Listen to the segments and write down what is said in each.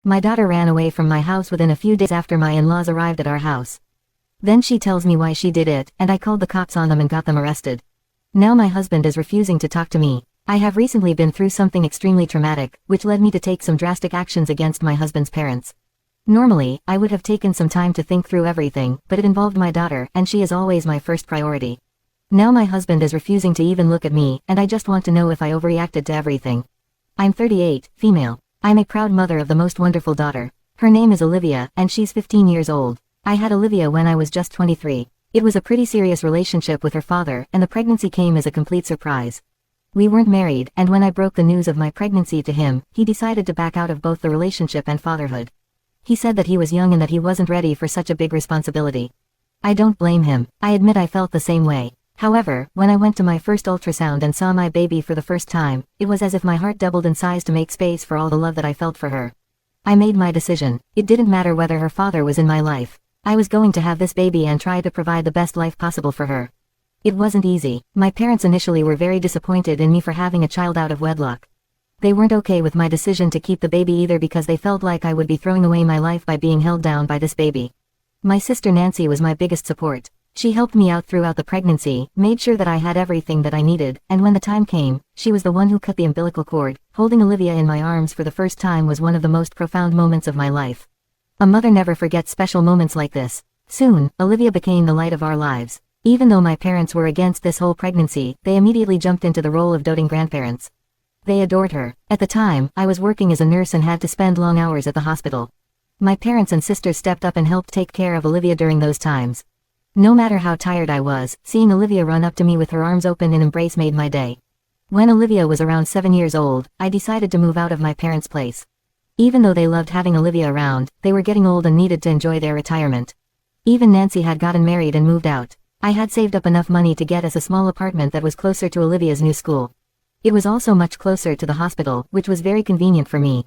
My daughter ran away from my house within a few days after my in-laws arrived at our house. Then she tells me why she did it, and I called the cops on them and got them arrested. Now my husband is refusing to talk to me. I have recently been through something extremely traumatic, which led me to take some drastic actions against my husband's parents. Normally, I would have taken some time to think through everything, but it involved my daughter, and she is always my first priority. Now my husband is refusing to even look at me, and I just want to know if I overreacted to everything. I'm 38, female. I'm a proud mother of the most wonderful daughter. Her name is Olivia, and she's 15 years old. I had Olivia when I was just 23. It was a pretty serious relationship with her father, and the pregnancy came as a complete surprise. We weren't married, and when I broke the news of my pregnancy to him, he decided to back out of both the relationship and fatherhood. He said that he was young and that he wasn't ready for such a big responsibility. I don't blame him. I admit I felt the same way. However, when I went to my first ultrasound and saw my baby for the first time, it was as if my heart doubled in size to make space for all the love that I felt for her. I made my decision. It didn't matter whether her father was in my life. I was going to have this baby and try to provide the best life possible for her. It wasn't easy. My parents initially were very disappointed in me for having a child out of wedlock. They weren't okay with my decision to keep the baby either because they felt like I would be throwing away my life by being held down by this baby. My sister Nancy was my biggest support. She helped me out throughout the pregnancy, made sure that I had everything that I needed, and when the time came, she was the one who cut the umbilical cord. Holding Olivia in my arms for the first time was one of the most profound moments of my life. A mother never forgets special moments like this. Soon, Olivia became the light of our lives. Even though my parents were against this whole pregnancy, they immediately jumped into the role of doting grandparents. They adored her. At the time, I was working as a nurse and had to spend long hours at the hospital. My parents and sisters stepped up and helped take care of Olivia during those times. No matter how tired I was, seeing Olivia run up to me with her arms open in embrace made my day. When Olivia was around 7 years old, I decided to move out of my parents' place. Even though they loved having Olivia around, they were getting old and needed to enjoy their retirement. Even Nancy had gotten married and moved out. I had saved up enough money to get us a small apartment that was closer to Olivia's new school. It was also much closer to the hospital, which was very convenient for me.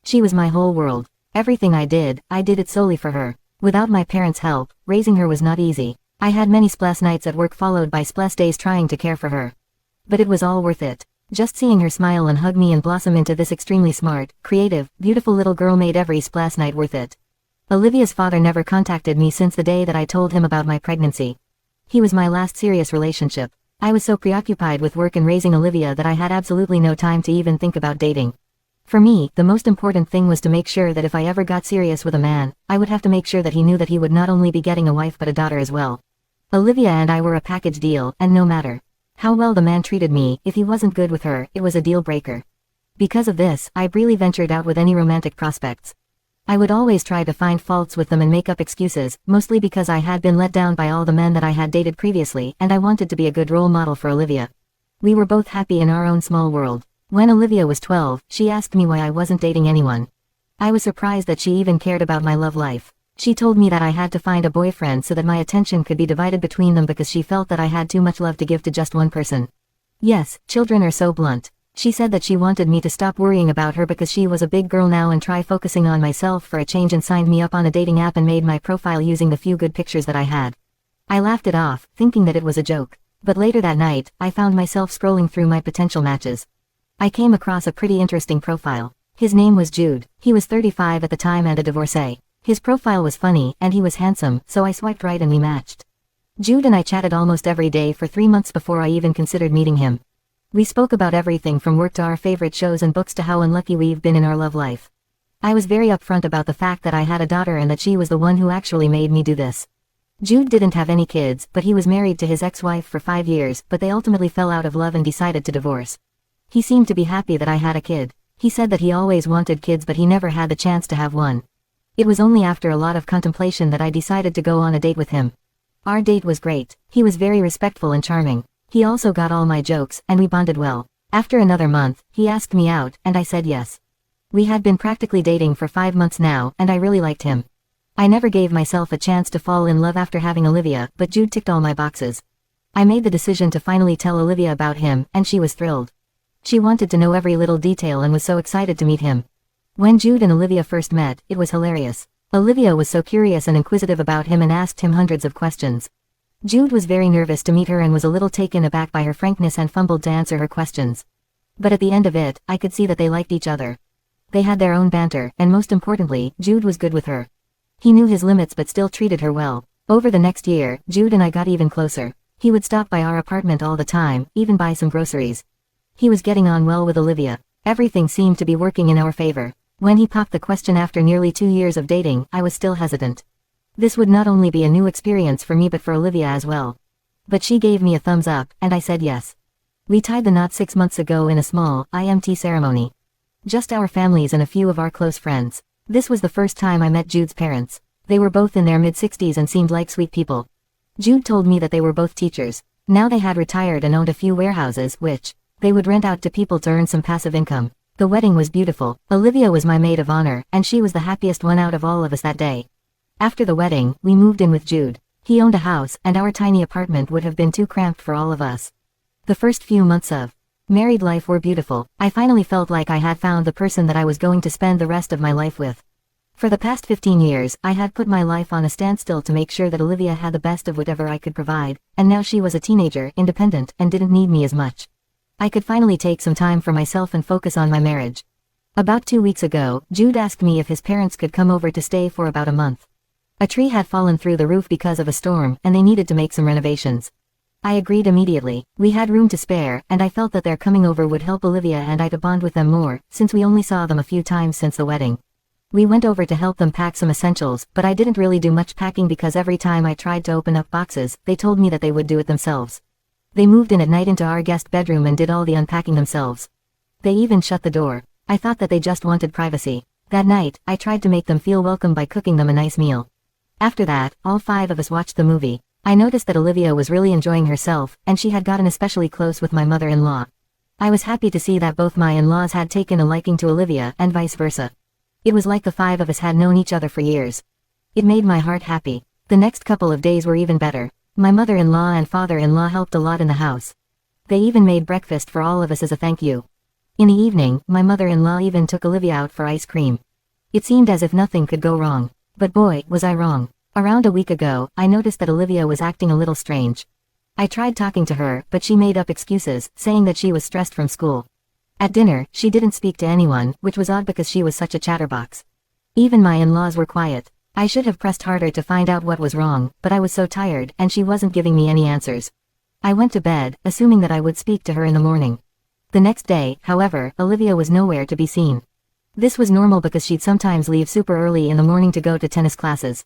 She was my whole world. Everything I did it solely for her. Without my parents' help, raising her was not easy. I had many splash nights at work followed by splash days trying to care for her. But it was all worth it. Just seeing her smile and hug me and blossom into this extremely smart, creative, beautiful little girl made every splash night worth it. Olivia's father never contacted me since the day that I told him about my pregnancy. He was my last serious relationship. I was so preoccupied with work and raising Olivia that I had absolutely no time to even think about dating. For me, the most important thing was to make sure that if I ever got serious with a man, I would have to make sure that he knew that he would not only be getting a wife but a daughter as well. Olivia and I were a package deal, and no matter how well the man treated me, if he wasn't good with her, it was a deal breaker. Because of this, I really ventured out with any romantic prospects. I would always try to find faults with them and make up excuses, mostly because I had been let down by all the men that I had dated previously, and I wanted to be a good role model for Olivia. We were both happy in our own small world. When Olivia was 12, she asked me why I wasn't dating anyone. I was surprised that she even cared about my love life. She told me that I had to find a boyfriend so that my attention could be divided between them because she felt that I had too much love to give to just one person. Yes, children are so blunt. She said that she wanted me to stop worrying about her because she was a big girl now and try focusing on myself for a change, and signed me up on a dating app and made my profile using the few good pictures that I had. I laughed it off, thinking that it was a joke. But later that night, I found myself scrolling through my potential matches. I came across a pretty interesting profile. His name was Jude. He was 35 at the time and a divorcee. His profile was funny, and he was handsome, so I swiped right and we matched. Jude and I chatted almost every day for 3 months before I even considered meeting him. We spoke about everything from work to our favorite shows and books to how unlucky we've been in our love life. I was very upfront about the fact that I had a daughter and that she was the one who actually made me do this. Jude didn't have any kids, but he was married to his ex-wife for 5 years, but they ultimately fell out of love and decided to divorce. He seemed to be happy that I had a kid. He said that he always wanted kids but he never had the chance to have one. It was only after a lot of contemplation that I decided to go on a date with him. Our date was great. He was very respectful and charming. He also got all my jokes, and we bonded well. After another month, he asked me out, and I said yes. We had been practically dating for 5 months now, and I really liked him. I never gave myself a chance to fall in love after having Olivia, but Jude ticked all my boxes. I made the decision to finally tell Olivia about him, and she was thrilled. She wanted to know every little detail and was so excited to meet him. When Jude and Olivia first met, it was hilarious. Olivia was so curious and inquisitive about him and asked him hundreds of questions. Jude was very nervous to meet her and was a little taken aback by her frankness and fumbled to answer her questions. But at the end of it, I could see that they liked each other. They had their own banter, and most importantly, Jude was good with her. He knew his limits but still treated her well. Over the next year, Jude and I got even closer. He would stop by our apartment all the time, even buy some groceries. He was getting on well with Olivia. Everything seemed to be working in our favor. When he popped the question after nearly 2 years of dating, I was still hesitant. This would not only be a new experience for me but for Olivia as well. But she gave me a thumbs up, and I said yes. We tied the knot 6 months ago in a small IMT ceremony. Just our families and a few of our close friends. This was the first time I met Jude's parents. They were both in their mid-60s and seemed like sweet people. Jude told me that they were both teachers. Now they had retired and owned a few warehouses which they would rent out to people to earn some passive income. The wedding was beautiful. Olivia was my maid of honor, and she was the happiest one out of all of us that day. After the wedding, we moved in with Jude. He owned a house, and our tiny apartment would have been too cramped for all of us. The first few months of married life were beautiful. I finally felt like I had found the person that I was going to spend the rest of my life with. For the past 15 years, I had put my life on a standstill to make sure that Olivia had the best of whatever I could provide, and now she was a teenager, independent, and didn't need me as much. I could finally take some time for myself and focus on my marriage. About 2 weeks ago, Jude asked me if his parents could come over to stay for about a month. A tree had fallen through the roof because of a storm, and they needed to make some renovations. I agreed immediately. We had room to spare, and I felt that their coming over would help Olivia and I to bond with them more, since we only saw them a few times since the wedding. We went over to help them pack some essentials, but I didn't really do much packing because every time I tried to open up boxes, they told me that they would do it themselves. They moved in at night into our guest bedroom and did all the unpacking themselves. They even shut the door. I thought that they just wanted privacy. That night, I tried to make them feel welcome by cooking them a nice meal. After that, all 5 of us watched the movie. I noticed that Olivia was really enjoying herself, and she had gotten especially close with my mother-in-law. I was happy to see that both my in-laws had taken a liking to Olivia and vice versa. It was like the 5 of us had known each other for years. It made my heart happy. The next couple of days were even better. My mother-in-law and father-in-law helped a lot in the house. They even made breakfast for all of us as a thank you. In the evening, my mother-in-law even took Olivia out for ice cream. It seemed as if nothing could go wrong. But boy, was I wrong. Around a week ago, I noticed that Olivia was acting a little strange. I tried talking to her, but she made up excuses, saying that she was stressed from school. At dinner, she didn't speak to anyone, which was odd because she was such a chatterbox. Even my in-laws were quiet. I should have pressed harder to find out what was wrong, but I was so tired, and she wasn't giving me any answers. I went to bed, assuming that I would speak to her in the morning. The next day, however, Olivia was nowhere to be seen. This was normal because she'd sometimes leave super early in the morning to go to tennis classes.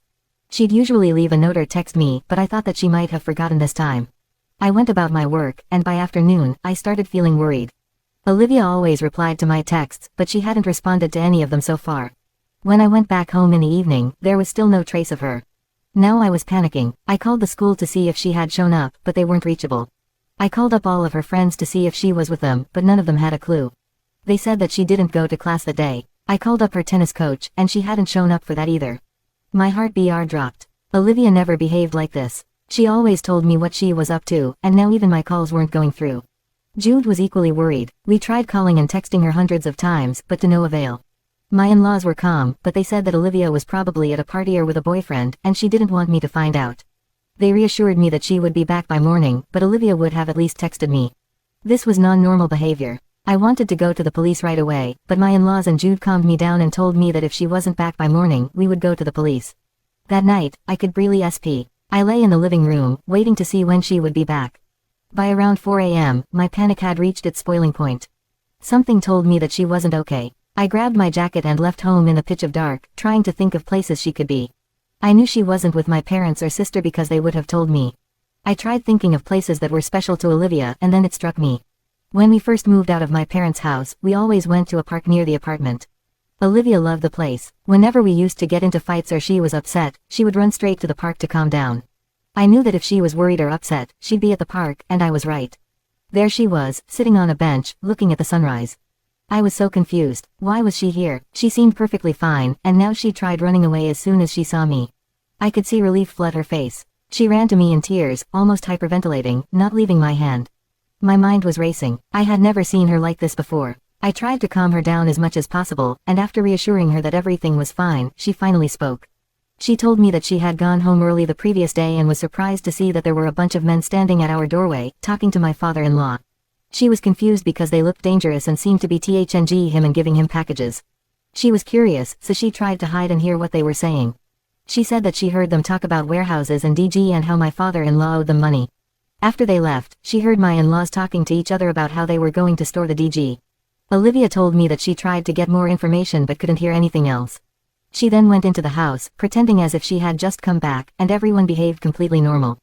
She'd usually leave a note or text me, but I thought that she might have forgotten this time. I went about my work, and by afternoon, I started feeling worried. Olivia always replied to my texts, but she hadn't responded to any of them so far. When I went back home in the evening, there was still no trace of her. Now I was panicking. I called the school to see if she had shown up, but they weren't reachable. I called up all of her friends to see if she was with them, but none of them had a clue. They said that she didn't go to class that day. I called up her tennis coach, and she hadn't shown up for that either. My heart dropped. Olivia never behaved like this. She always told me what she was up to, and now even my calls weren't going through. Jude was equally worried. We tried calling and texting her hundreds of times, but to no avail. My in-laws were calm, but they said that Olivia was probably at a party or with a boyfriend, and she didn't want me to find out. They reassured me that she would be back by morning, but Olivia would have at least texted me. This was non-normal behavior. I wanted to go to the police right away, but my in-laws and Jude calmed me down and told me that if she wasn't back by morning, we would go to the police. That night, I could barely SP. I lay in the living room, waiting to see when she would be back. By around 4 a.m., my panic had reached its boiling point. Something told me that she wasn't okay. I grabbed my jacket and left home in the pitch of dark, trying to think of places she could be. I knew she wasn't with my parents or sister because they would have told me. I tried thinking of places that were special to Olivia, and then it struck me. When we first moved out of my parents' house, we always went to a park near the apartment. Olivia loved the place. Whenever we used to get into fights or she was upset, she would run straight to the park to calm down. I knew that if she was worried or upset, she'd be at the park, and I was right. There she was, sitting on a bench, looking at the sunrise. I was so confused. Why was she here? She seemed perfectly fine, and now she tried running away as soon as she saw me. I could see relief flood her face. She ran to me in tears, almost hyperventilating, not leaving my hand. My mind was racing. I had never seen her like this before. I tried to calm her down as much as possible, and after reassuring her that everything was fine, she finally spoke. She told me that she had gone home early the previous day and was surprised to see that there were a bunch of men standing at our doorway, talking to my father-in-law. She was confused because they looked dangerous and seemed to be thng him and giving him packages. She was curious, so she tried to hide and hear what they were saying. She said that she heard them talk about warehouses and DG and how my father-in-law owed them money. After they left, she heard my in-laws talking to each other about how they were going to store the DG. Olivia told me that she tried to get more information but couldn't hear anything else. She then went into the house, pretending as if she had just come back, and everyone behaved completely normal.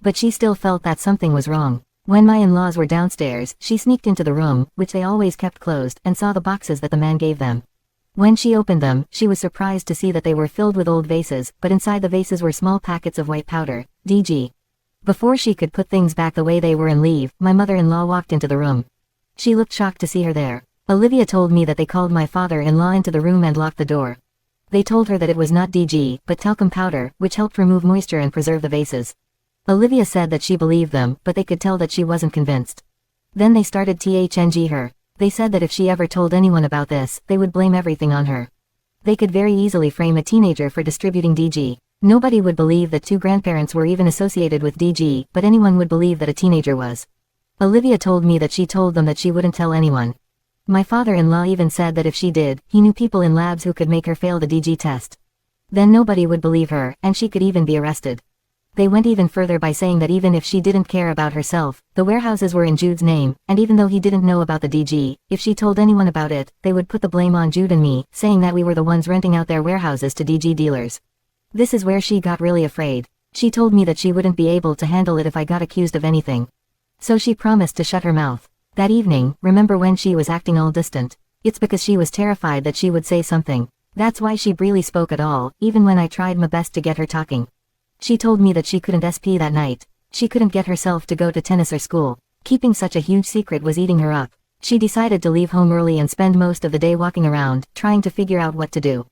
But she still felt that something was wrong. When my in-laws were downstairs, she sneaked into the room, which they always kept closed, and saw the boxes that the man gave them. When she opened them, she was surprised to see that they were filled with old vases, but inside the vases were small packets of white powder, DG. Before she could put things back the way they were and leave, my mother-in-law walked into the room. She looked shocked to see her there. Olivia told me that they called my father-in-law into the room and locked the door. They told her that it was not DG, but talcum powder, which helped remove moisture and preserve the vases. Olivia said that she believed them, but they could tell that she wasn't convinced. Then they started THNG her. They said that if she ever told anyone about this, they would blame everything on her. They could very easily frame a teenager for distributing DG. Nobody would believe that two grandparents were even associated with DG, but anyone would believe that a teenager was. Olivia told me that she told them that she wouldn't tell anyone. My father-in-law even said that if she did, he knew people in labs who could make her fail the DG test. Then nobody would believe her, and she could even be arrested. They went even further by saying that even if she didn't care about herself, the warehouses were in Jude's name, and even though he didn't know about the DG, if she told anyone about it, they would put the blame on Jude and me, saying that we were the ones renting out their warehouses to DG dealers. This is where she got really afraid. She told me that she wouldn't be able to handle it if I got accused of anything. So she promised to shut her mouth. That evening, remember when she was acting all distant? It's because she was terrified that she would say something. That's why she barely spoke at all, even when I tried my best to get her talking. She told me that she couldn't SP that night. She couldn't get herself to go to tennis or school. Keeping such a huge secret was eating her up. She decided to leave home early and spend most of the day walking around, trying to figure out what to do.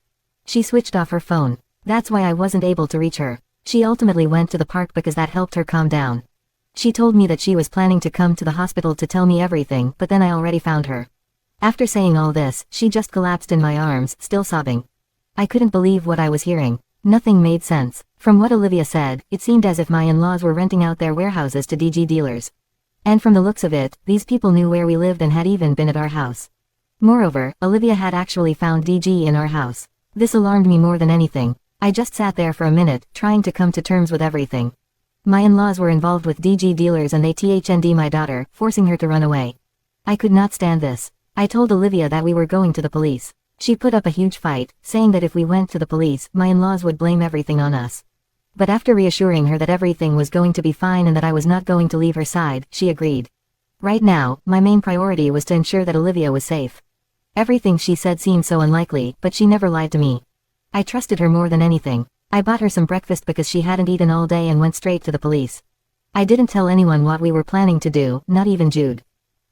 She switched off her phone. That's why I wasn't able to reach her. She ultimately went to the park because that helped her calm down. She told me that she was planning to come to the hospital to tell me everything, but then I already found her. After saying all this, she just collapsed in my arms, still sobbing. I couldn't believe what I was hearing. Nothing made sense. From what Olivia said, it seemed as if my in-laws were renting out their warehouses to DG dealers. And from the looks of it, these people knew where we lived and had even been at our house. Moreover, Olivia had actually found DG in our house. This alarmed me more than anything. I just sat there for a minute, trying to come to terms with everything. My in-laws were involved with DG dealers and they THND my daughter, forcing her to run away. I could not stand this. I told Olivia that we were going to the police. She put up a huge fight, saying that if we went to the police, my in-laws would blame everything on us. But after reassuring her that everything was going to be fine and that I was not going to leave her side, she agreed. Right now, my main priority was to ensure that Olivia was safe. Everything she said seemed so unlikely, but she never lied to me. I trusted her more than anything. I bought her some breakfast because she hadn't eaten all day and went straight to the police. I didn't tell anyone what we were planning to do, not even Jude.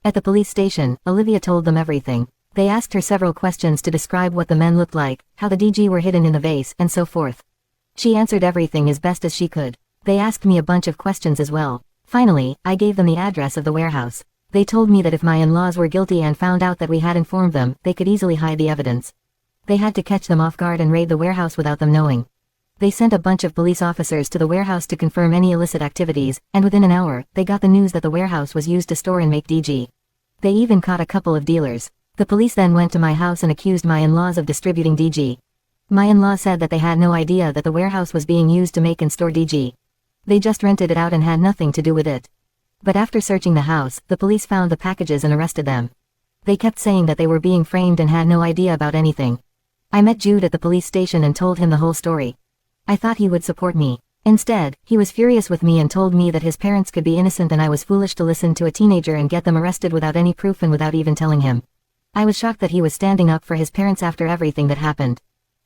At the police station, Olivia told them everything. They asked her several questions to describe what the men looked like, how the DG were hidden in the vase, and so forth. She answered everything as best as she could. They asked me a bunch of questions as well. Finally, I gave them the address of the warehouse. They told me that if my in-laws were guilty and found out that we had informed them, they could easily hide the evidence. They had to catch them off guard and raid the warehouse without them knowing. They sent a bunch of police officers to the warehouse to confirm any illicit activities, and within an hour, they got the news that the warehouse was used to store and make DG. They even caught a couple of dealers. The police then went to my house and accused my in-laws of distributing DG. My in-law said that they had no idea that the warehouse was being used to make and store DG. They just rented it out and had nothing to do with it. But after searching the house, the police found the packages and arrested them. They kept saying that they were being framed and had no idea about anything. I met Jude at the police station and told him the whole story. I thought he would support me. Instead, he was furious with me and told me that his parents could be innocent and I was foolish to listen to a teenager and get them arrested without any proof and without even telling him. I was shocked that he was standing up for his parents after everything that happened.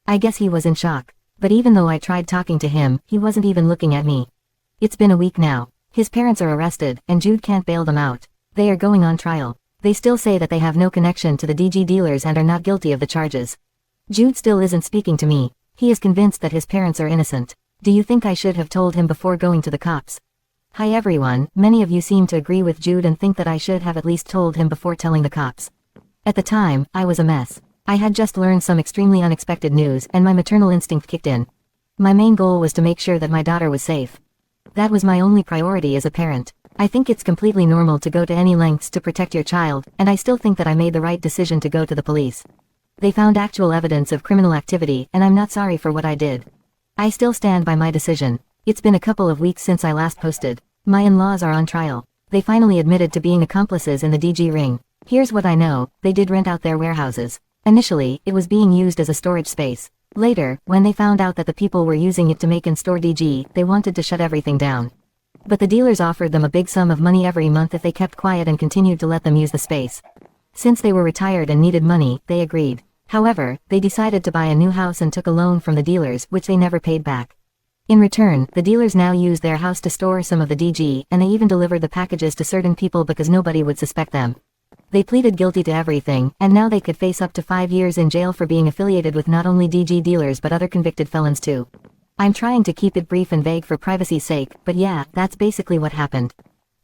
I guess he was in shock. But even though I tried talking to him, he wasn't even looking at me. It's been a week now. His parents are arrested, and Jude can't bail them out. They are going on trial. They still say that they have no connection to the DG dealers and are not guilty of the charges. Jude still isn't speaking to me. He is convinced that his parents are innocent. Do you think I should have told him before going to the cops? Hi everyone, many of you seem to agree with Jude and think that I should have at least told him before telling the cops. At the time, I was a mess. I had just learned some extremely unexpected news and my maternal instinct kicked in. My main goal was to make sure that my daughter was safe. That was my only priority as a parent. I think it's completely normal to go to any lengths to protect your child, and I still think that I made the right decision to go to the police. They found actual evidence of criminal activity, and I'm not sorry for what I did. I still stand by my decision. It's been a couple of weeks since I last posted. My in-laws are on trial. They finally admitted to being accomplices in the DG ring. Here's what I know, they did rent out their warehouses. Initially, it was being used as a storage space. Later, when they found out that the people were using it to make and store DG, they wanted to shut everything down. But the dealers offered them a big sum of money every month if they kept quiet and continued to let them use the space. Since they were retired and needed money, they agreed. However, they decided to buy a new house and took a loan from the dealers, which they never paid back. In return, the dealers now use their house to store some of the DG, and they even delivered the packages to certain people because nobody would suspect them. They pleaded guilty to everything, and now they could face up to 5 years in jail for being affiliated with not only DG dealers but other convicted felons too. I'm trying to keep it brief and vague for privacy's sake, but yeah, that's basically what happened.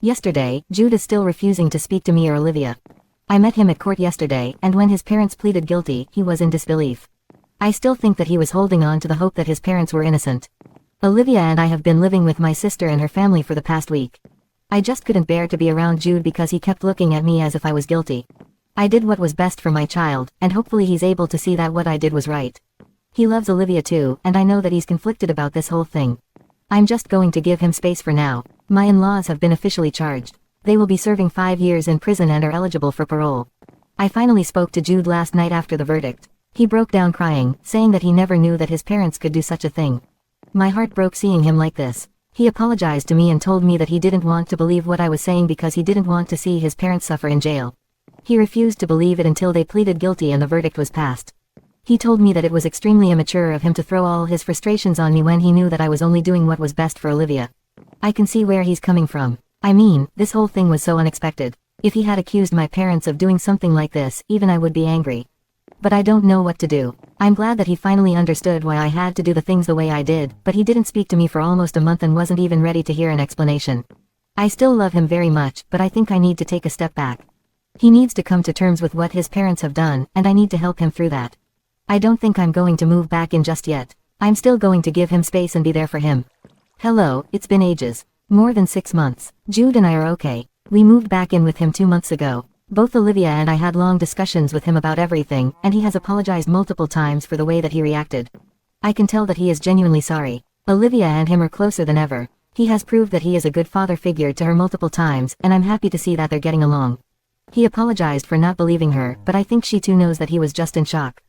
Yesterday, Jude is still refusing to speak to me or Olivia. I met him at court yesterday, and when his parents pleaded guilty, he was in disbelief. I still think that he was holding on to the hope that his parents were innocent. Olivia and I have been living with my sister and her family for the past week. I just couldn't bear to be around Jude because he kept looking at me as if I was guilty. I did what was best for my child, and hopefully he's able to see that what I did was right. He loves Olivia too, and I know that he's conflicted about this whole thing. I'm just going to give him space for now. My in-laws have been officially charged. They will be serving 5 years in prison and are eligible for parole. I finally spoke to Jude last night after the verdict. He broke down crying, saying that he never knew that his parents could do such a thing. My heart broke seeing him like this. He apologized to me and told me that he didn't want to believe what I was saying because he didn't want to see his parents suffer in jail. He refused to believe it until they pleaded guilty and the verdict was passed. He told me that it was extremely immature of him to throw all his frustrations on me when he knew that I was only doing what was best for Olivia. I can see where he's coming from. I mean, this whole thing was so unexpected. If he had accused my parents of doing something like this, even I would be angry. But I don't know what to do. I'm glad that he finally understood why I had to do the things the way I did, but he didn't speak to me for almost a month and wasn't even ready to hear an explanation. I still love him very much, but I think I need to take a step back. He needs to come to terms with what his parents have done, and I need to help him through that. I don't think I'm going to move back in just yet. I'm still going to give him space and be there for him. Hello, it's been ages. More than 6 months. Jude and I are okay. We moved back in with him 2 months ago. Both Olivia and I had long discussions with him about everything, and he has apologized multiple times for the way that he reacted. I can tell that he is genuinely sorry. Olivia and him are closer than ever. He has proved that he is a good father figure to her multiple times, and I'm happy to see that they're getting along. He apologized for not believing her, but I think she too knows that he was just in shock.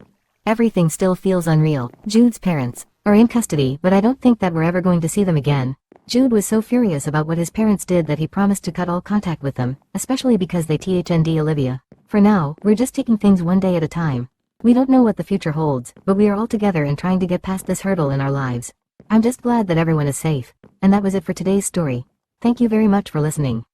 Everything still feels unreal. Jude's parents are in custody, but I don't think that we're ever going to see them again. Jude was so furious about what his parents did that he promised to cut all contact with them, especially because they THND Olivia. For now, we're just taking things one day at a time. We don't know what the future holds, but we are all together and trying to get past this hurdle in our lives. I'm just glad that everyone is safe. And that was it for today's story. Thank you very much for listening.